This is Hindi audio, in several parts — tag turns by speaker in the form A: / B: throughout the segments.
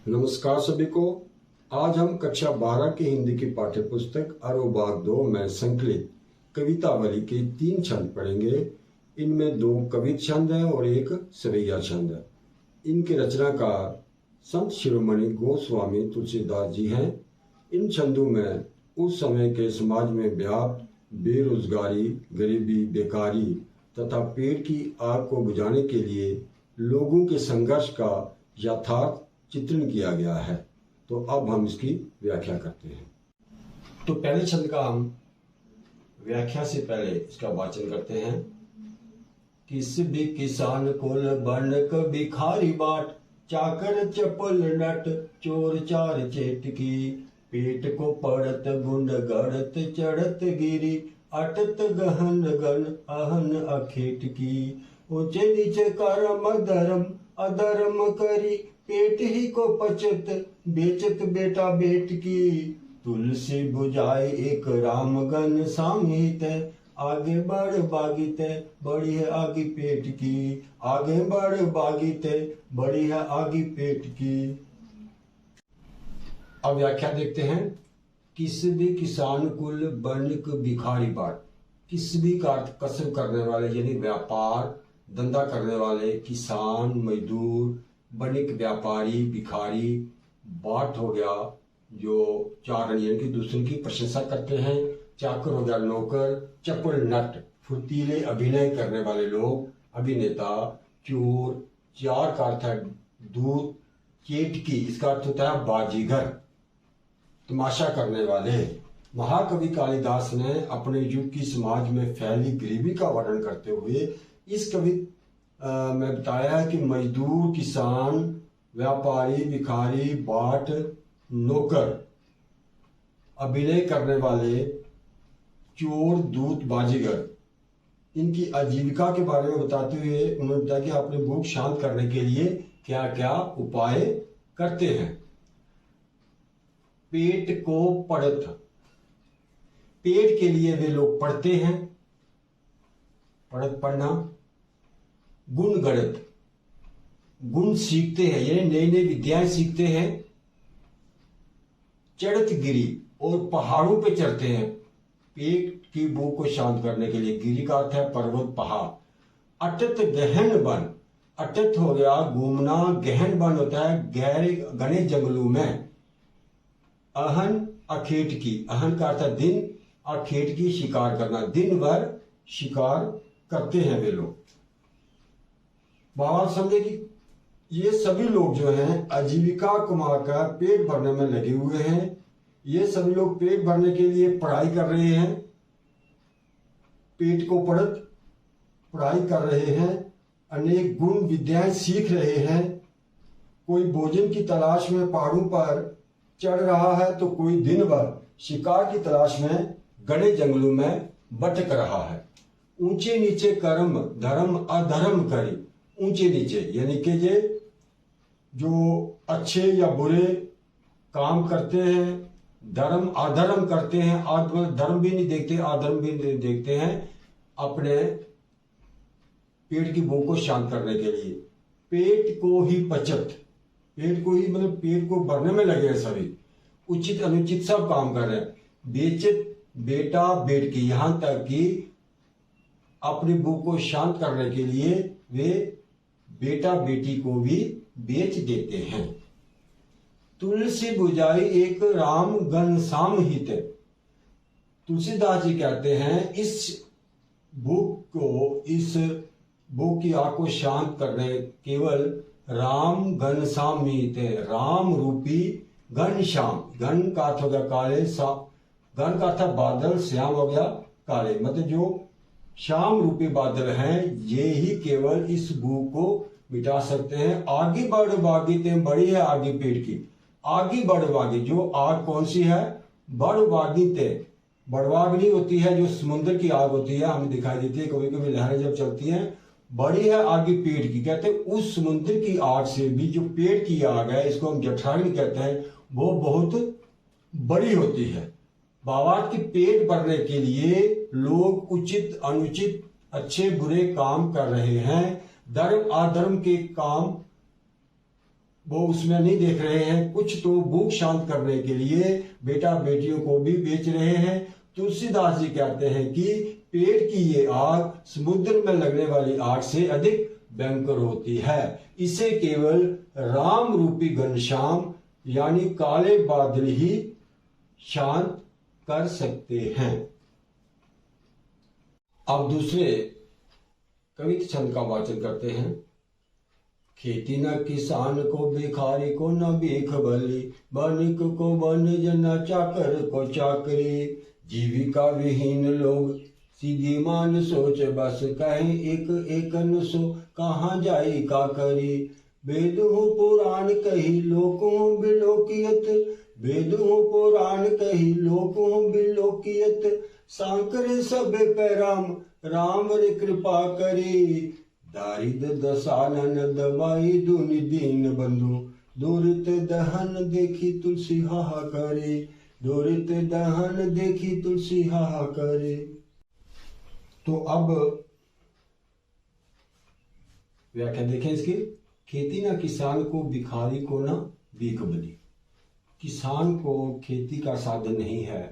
A: नमस्कार सभी को। आज हम कक्षा 12 की हिंदी की पाठ्य पुस्तक आरोह भाग 2 में संकलित कवितावली के 3 छंद पढ़ेंगे। इनमें 2 कवित छंद है और एक सवैया छंद है। इनके रचनाकार संत शिरोमणि गोस्वामी तुलसीदास जी हैं। इन छंदों में उस समय के समाज में व्याप्त बेरोजगारी, गरीबी, बेकारी तथा पेट की आग को बुझाने के लिए लोगों के संघर्ष का यथार्थ चित्रण किया गया है। तो अब हम इसकी व्याख्या करते हैं। तो पहले छंद का हम व्याख्या से पहले इसका वाचन करते हैं। किस भी किसान कुल बनक भिखारी बाट, चाकर चपल नट चोर चार चेटकी, पेट को पड़त गुंड गड़त चढ़त गिरी, अटत गहन गन अहन अखेटकी, ऊंचे नीचे करम धर्म अधर्म करी, पेट ही को पचत बेचत बेटा बेट की, तुलसी बुझाई एक राम गन सामित, आगे बढ़ बागित बड़ी है आगे पेट की, आगे बढ़ बागित बड़ी है आगे पेट की। अब व्याख्या देखते हैं। किस भी किसान कुल बनिक भिखारी बाट। किस भी का अर्थ कसब करने वाले यानी व्यापार धंधा करने वाले, किसान, मजदूर, बनिक व्यापारी, भिखारी, बाट हो गया जो चारण यानी कि दूसरे की प्रशंसा करते हैं, चाकर हो गया नौकर, चपल नट फुर्तीले अभिनय करने वाले लोग, अभिनेता, चोर, चार का अर्थ है दूत, चेटकी इसका अर्थ होता है बाजीगर, तमाशा करने वाले। महाकवि कालिदास ने अपने युग की समाज में फैली गरीबी का वर्णन करते हुए इस कवि में बताया है कि मजदूर, किसान, व्यापारी, भिखारी, बाट, नौकर, अभिनय करने वाले, चोर, दूत, बाजीगर, इनकी आजीविका के बारे में बताते हुए उन्होंने बताया कि अपनी भूख शांत करने के लिए क्या क्या उपाय करते हैं। पेट को पड़त, पेट के लिए वे लोग पढ़ते हैं, पढ़त पढ़ना, गुण गणित गुण सीखते हैं यानी नई नई विद्याएं सीखते हैं, चढ़त गिरी और पहाड़ों पे चढ़ते हैं पेट की भूख को शांत करने के लिए। गिरी का अर्थ है पर्वत, पहाड़। अटत गहन वन, अटत हो गया घूमना, गहन वन होता है गहरे घने जंगलों में। अहन अखेट की, अहन का अर्थ है दिन, अखेट की शिकार करना, दिन भर शिकार करते हैं वे लोग। बात समझे कि ये सभी लोग जो हैं आजीविका कमाकर पेट भरने में लगे हुए हैं। ये सभी लोग पेट भरने के लिए पढ़ाई कर रहे हैं, पेट को पढ़त पढ़ाई कर रहे हैं, अनेक गुण विद्याएं सीख रहे हैं। कोई भोजन की तलाश में पहाड़ों पर चढ़ रहा है तो कोई दिन भर शिकार की तलाश में घने जंगलों में भटक रहा है। ऊंचे नीचे कर्म धर्म अधर्म करे, ऊंचे नीचे यानी कि ये जो अच्छे या बुरे काम करते हैं, धर्म अधर्म करते हैं, धर्म भी नहीं देखते अधर्म भी नहीं देखते हैं, अपने पेट की भूख को शांत करने के लिए। पेट को ही बचत, पेट को ही मतलब पेट को भरने में लगे हैं सभी, उचित अनुचित सब काम कर रहे हैं। बेचत बेटा बेट की, यहां तक कि अपनी भूख को शांत करने के लिए वे बेटा बेटी को भी बेच देते हैं। तुलसी बुझाई एक राम गन सामहित, तुलसीदास जी कहते हैं इस भूख की आग को शांत करने केवल राम घन सामहित है, राम रूपी घन श्याम, घन का अर्थ हो गया काले, घन का अर्थ बादल, श्याम हो गया काले, मतलब जो श्याम रूपी बादल हैं ये ही केवल इस भूख को मिटा सकते हैं। आगे बढ़ बागी ते बड़ी है आगे पेट की, आगे बढ़ बागी, जो आग कौन सी है, बढ़ बागी ते, बड़वाग्नि होती है जो समुद्र की आग होती है, हमें दिखाई देती है कभी कभी लहरें जब चलती हैं, बड़ी है आगे पेट की। कहते हैं उस समुद्र की आग से भी जो पेट की आग है, इसको हम जठराग्नि कहते हैं, वो बहुत बड़ी होती है। भावार्थ की पेट भरने के लिए लोग उचित अनुचित अच्छे बुरे काम कर रहे हैं, धर्म अधर्म के काम वो उसमें नहीं देख रहे हैं, कुछ तो भूख शांत करने के लिए बेटा बेटियों को भी बेच रहे हैं। तुलसीदास जी कहते हैं कि पेट की ये आग समुद्र में लगने वाली आग से अधिक भयंकर होती है। इसे केवल राम रूपी घनश्याम यानी काले बादल ही शांत कर सकते हैं। अब दूसरे कविता छंद का वाचन करते हैं। खेती न किसान को, भिखारी को न भीख बली, बनिक को बनिज न चाकर को चाकरी। जीविका विहीन लोग सीधी मान सोच, बस कहें एक एकन सो कहाँ जाई का करी। वेद हो पुराण कही लोकों बिलोकियत, वेद हो पुराण कही लोकों बिलोकियत। सांकरे सबे पे राम, राम रे कृपा करी। दारिद दसानन दबाई दुनि दीन बंधु, दूरित दहन देखी तुलसी हाहा करे, दूरित दहन देखी तुलसी हाहा करे। तो अब व्याख्या देखें इसकी। खेती ना किसान को, भिखारी को ना भीख बली। किसान को खेती का साधन नहीं है,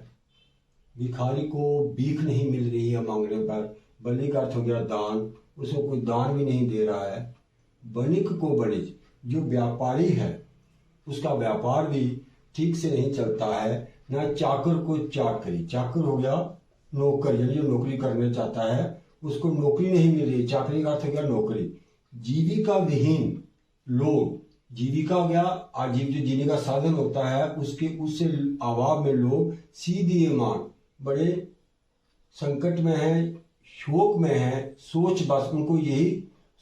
A: भिखारी को भीख नहीं मिल रही है मांगने पर। बलि का अर्थ हो गया दान, उसको कोई दान भी नहीं दे रहा है। बनिक को बनिज, जो व्यापारी है उसका व्यापार भी ठीक से नहीं चलता है। ना चाकर को चाकरी, चाकर हो गया नौकर, यानी जो नौकरी करना चाहता है उसको नौकरी नहीं मिल रही। चाकरी का अर्थ हो गया नौकरी। जीविका विहीन लोग, जीविका हो गया आजीव, जो जीने का साधन होता है उसके उससे अभाव में लोग सीधे मान बड़े संकट में है, शोक में है। सोच बस उनको यही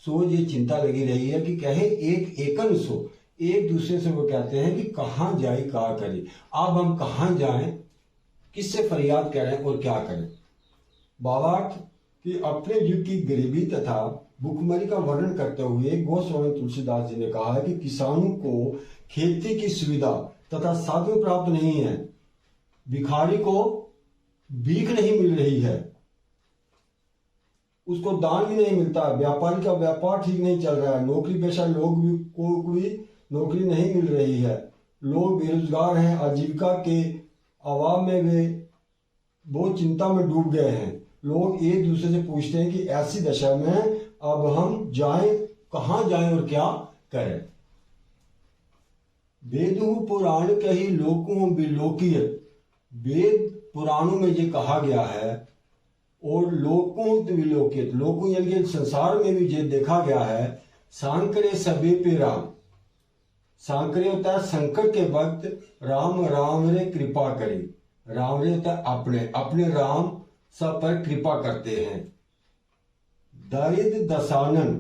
A: सोच, ये चिंता लगी रही है कि कहे एक एकन सो, एक दूसरे से वो कहते हैं कि कहाँ जाए क्या करें। अब हम कहाँ जाएं, किससे फरियाद करें और क्या करें। भावार्थ कि अपने युग की गरीबी तथा भुखमरी का वर्णन करते हुए गोस्वामी तुलसीदास जी ने कहा है कि किसानों को खेती की सुविधा तथा साधन प्राप्त नहीं है, भिखारी को भीख नहीं मिल रही है, उसको दान भी नहीं मिलता, व्यापारी का व्यापार ठीक नहीं चल रहा है, नौकरी पेशा लोग को भी नौकरी नहीं मिल रही है, लोग बेरोजगार हैं, आजीविका के अभाव में वे बहुत चिंता में डूब गए हैं। लोग एक दूसरे से पूछते हैं कि ऐसी दशा में अब हम जाएं, कहां जाएं और क्या करें। वेदों पुराण कही लोकों बिलोकियत, वेद पुराणों में ये कहा गया है और लोकों विलोकित, लोकों यानी संसार में भी ये देखा गया है। सांकरे सबे पे राम, सांकरे होता है संकट के वक्त राम, राम रे कृपा करे। राम रे होता है अपने, अपने राम सब पर कृपा करते हैं। दरिद्र दसानन,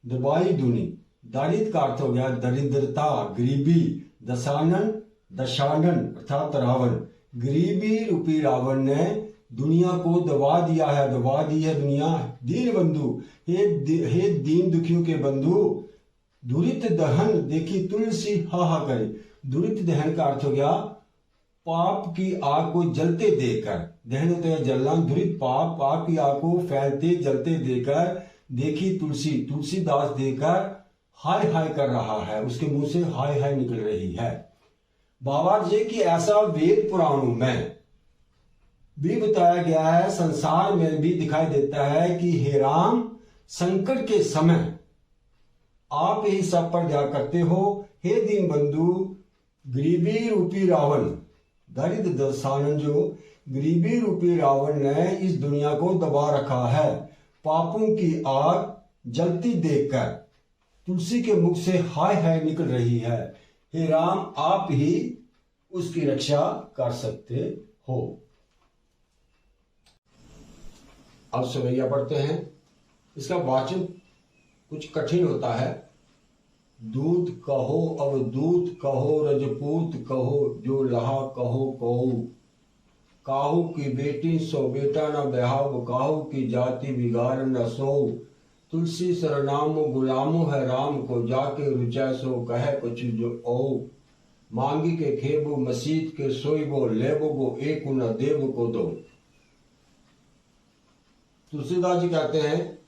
A: दबाई दुनी, दारिद्र का अर्थ हो गया दरिद्रता, गरीबी। दसानन, दशानन अर्थात रावण, गरीबी रूपी रावण ने दुनिया को दबा दिया है, दबा दी है दुनिया। दीन बंधु, हे दीन दुखियों के बंधु। दुरित दहन देखी तुलसी हाहा करे। दुरित दहन का अर्थ हो गया पाप की आग को जलते देखकर, दहन होता है जलना, दुरित पाप, पाप की आग को फैलते जलते देखकर देखी तुलसी, तुलसीदास देखकर हाय हाय कर रहा है, उसके मुंह से हाय हाय निकल रही है। भावार्थ ये कि ऐसा वेद पुराणों में भी बताया गया है, संसार में भी दिखाई देता है कि हे राम, संकट के समय आप ही सब पर दया करते हो। हे दीन बंधु, गरीबी रूपी रावण, दरिद्र दसानन, जो गरीबी रूपी रावण ने इस दुनिया को दबा रखा है, पापों की आग जलती देखकर तुलसी के मुख से हाय हाय निकल रही है। हे राम, आप ही उसकी रक्षा कर सकते हो। अब सवैया पढ़ते हैं। इसका वाचन कुछ कठिन होता है। दूत कहो अवधूत कहो, रजपूत कहो जो लहा कहो कहो। काहू की बेटी सो बेटा न ब्याहब, काहू की जाति बिगाड़ न सो। तुलसी सरनामो गुलामो है राम को, जाके रुचा सो कहे कुछ जो ओ। मांगी के खेबो मसीत के सोईबो, लेबो गो एक न देव को दो। तुलसीदास जी कहते हैं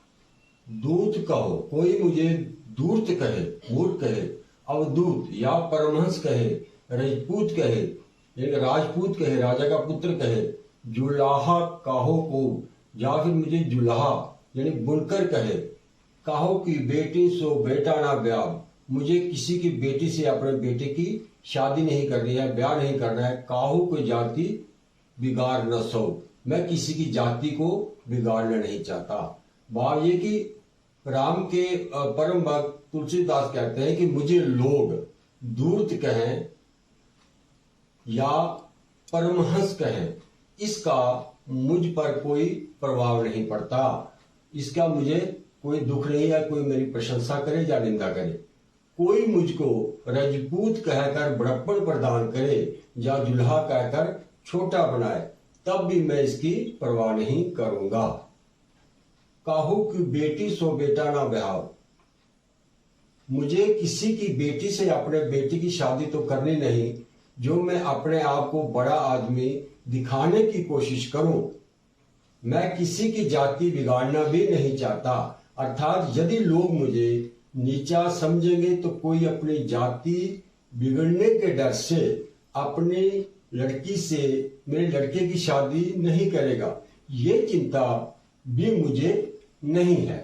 A: दूत कहो, कोई मुझे दूर्त कहे, मूर्ख कहे, अवधूत या परमहंस कहे, राजपूत कहे यानी राजपूत कहे, राजा का पुत्र कहे, जुलाहा काहो को या फिर मुझे जुलाहा यानी बुनकर कहे, काहो की बेटी सो बेटा ना ब्याह, मुझे किसी की बेटी से अपने बेटे की शादी नहीं करनी है, ब्याह नहीं करना है। काहो को जाति बिगाड़ न सो, मैं किसी की जाति को बिगाड़ना नहीं चाहता। भाव ये कि राम के परम भक्त तुलसीदास कहते हैं कि मुझे लोग धूर्त कहें या परमहंस कहें, इसका मुझ पर कोई प्रभाव नहीं पड़ता, इसका मुझे कोई दुख नहीं है, कोई मेरी प्रशंसा करे या निंदा करे। कोई मुझको राजपूत कहकर बड़प्पन प्रदान करे या जुल्हा कहकर छोटा बनाए, तब भी मैं इसकी परवाह नहीं करूंगा। काहू की बेटी सो बेटा ना ब्याह, मुझे किसी की बेटी से अपने बेटी की शादी तो करनी नहीं जो मैं अपने आप को बड़ा आदमी दिखाने की कोशिश करूं। मैं किसी की जाति बिगाड़ना भी नहीं चाहता, अर्थात यदि लोग मुझे नीचा समझेंगे तो कोई अपनी जाति बिगड़ने के डर से अपनी लड़की से मेरे लड़के की शादी नहीं करेगा, ये चिंता भी मुझे नहीं है।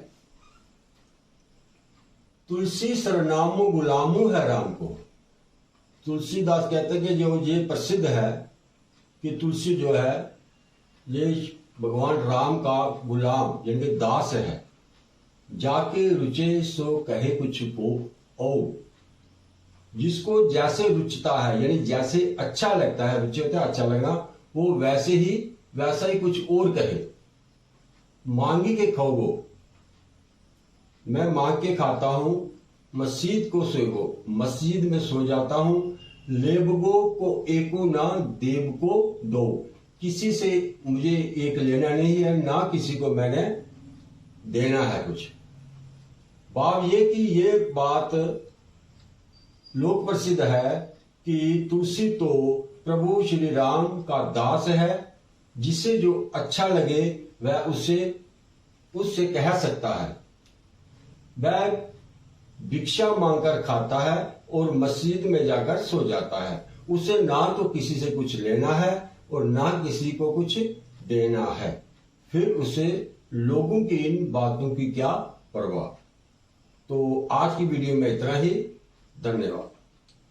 A: तुलसी सरनामो गुलामो है राम को। तुलसीदास कहते हैं कि जो ये प्रसिद्ध है कि तुलसी जो है ये भगवान राम का गुलाम यानी दास है। जाके रुचे सो कहे कुछ को ओ, जिसको जैसे रुचता है यानी जैसे अच्छा लगता है, रुचि होता है अच्छा लगना, वो वैसा ही कुछ और कहे। मांगी के खाओगो, मैं मांग के खाता हूं, मस्जिद को सोगो, मस्जिद में सो जाता हूं, लेबगो को एको ना देव को दो, किसी से मुझे एक लेना नहीं है ना किसी को मैंने देना है कुछ। भाव ये कि ये बात लोक प्रसिद्ध है कि तुलसी तो प्रभु श्री राम का दास है, जिसे जो अच्छा लगे वह उससे कह सकता है। वह भिक्षा मांगकर खाता है और मस्जिद में जाकर सो जाता है, उसे ना तो किसी से कुछ लेना है और ना किसी को कुछ देना है, फिर उसे लोगों की इन बातों की क्या परवाह। तो आज की वीडियो में इतना ही, धन्यवाद।